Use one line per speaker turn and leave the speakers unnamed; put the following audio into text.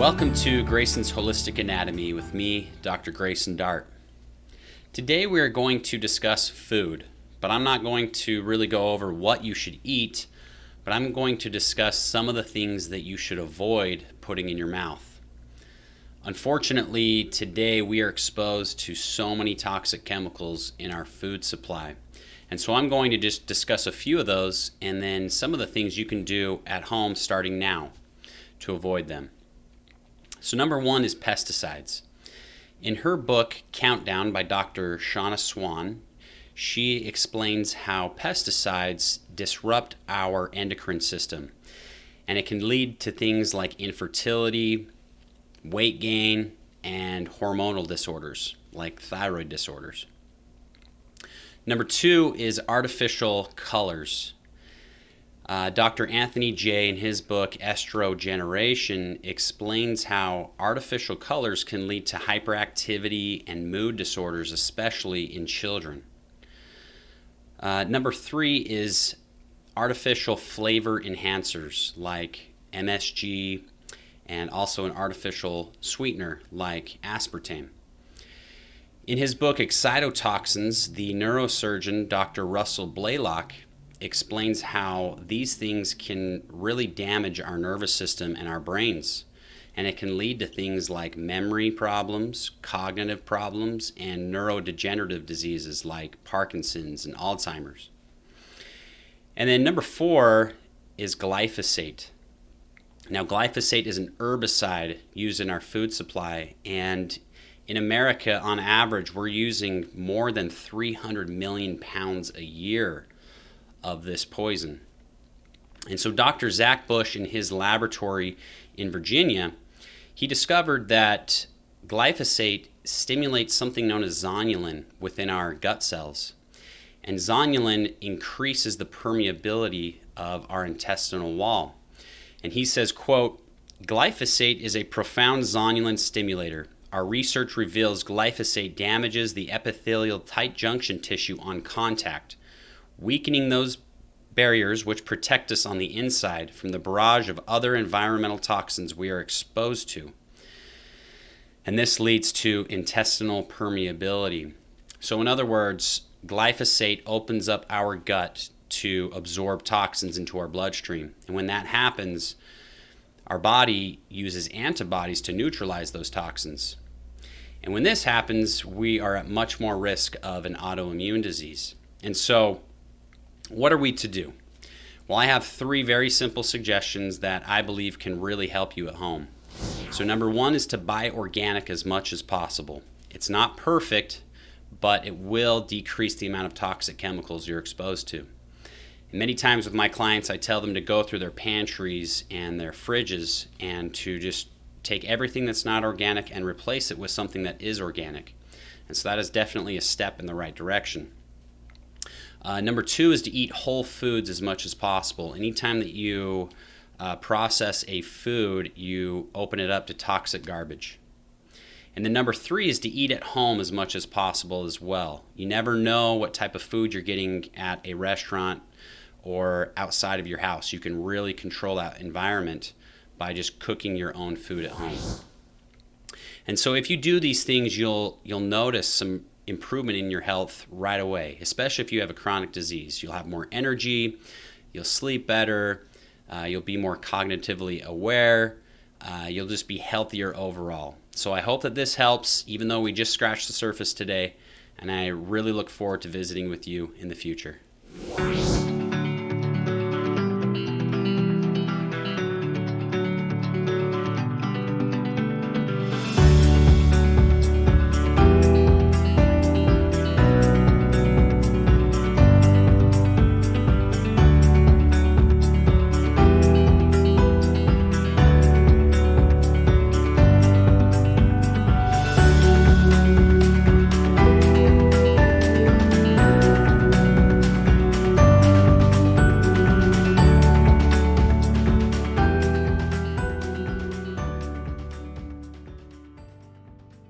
Welcome to Grayson's Holistic Anatomy with me, Dr. Grayson Dart. Today we are going to discuss food, but I'm not going to really go over what you should eat, but I'm going to discuss some of the things that you should avoid putting in your mouth. Unfortunately, today we are exposed to so many toxic chemicals in our food supply. And so I'm going to just discuss a few of those and then some of the things you can do at home starting now to avoid them. So number one is pesticides. In her book, Countdown by Dr. Shauna Swan, she explains how pesticides disrupt our endocrine system. And it can lead to things like infertility, weight gain, and hormonal disorders like thyroid disorders. Number two is artificial colors. Dr. Anthony J. in his book Estrogeneration explains how artificial colors can lead to hyperactivity and mood disorders, especially in children. Number three is artificial flavor enhancers like MSG and also an artificial sweetener like aspartame. In his book Excitotoxins, the neurosurgeon Dr. Russell Blaylock explains how these things can really damage our nervous system and our brains. And it can lead to things like memory problems, cognitive problems, and neurodegenerative diseases like Parkinson's and Alzheimer's. And then number four is glyphosate. Now, glyphosate is an herbicide used in our food supply, and in America, on average, we're using more than 300 million pounds a year of this poison. And so Dr. Zach Bush in his laboratory in Virginia, he discovered that glyphosate stimulates something known as zonulin within our gut cells. And zonulin increases the permeability of our intestinal wall. And he says, quote, "Glyphosate is a profound zonulin stimulator. Our research reveals glyphosate damages the epithelial tight junction tissue on contact, weakening those barriers which protect us on the inside from the barrage of other environmental toxins we are exposed to. And this leads to intestinal permeability." So in other words, glyphosate opens up our gut to absorb toxins into our bloodstream. And when that happens, our body uses antibodies to neutralize those toxins. And when this happens, we are at much more risk of an autoimmune disease. And so, what are we to do? Well, I have three very simple suggestions that I believe can really help you at home. So number one is to buy organic as much as possible. It's not perfect, but it will decrease the amount of toxic chemicals you're exposed to. And many times with my clients, I tell them to go through their pantries and their fridges and to just take everything that's not organic and replace it with something that is organic. And so that is definitely a step in the right direction. Number two is to eat whole foods as much as possible. Anytime that you process a food, you open it up to toxic garbage. And then number three is to eat at home as much as possible as well. You never know what type of food you're getting at a restaurant or outside of your house. You can really control that environment by just cooking your own food at home. And so if you do these things, you'll notice some improvement in your health right away, especially if you have a chronic disease. You'll have more energy, you'll sleep better, you'll be more cognitively aware, you'll just be healthier overall. So I hope that this helps, even though we just scratched the surface today, and I really look forward to visiting with you in the future.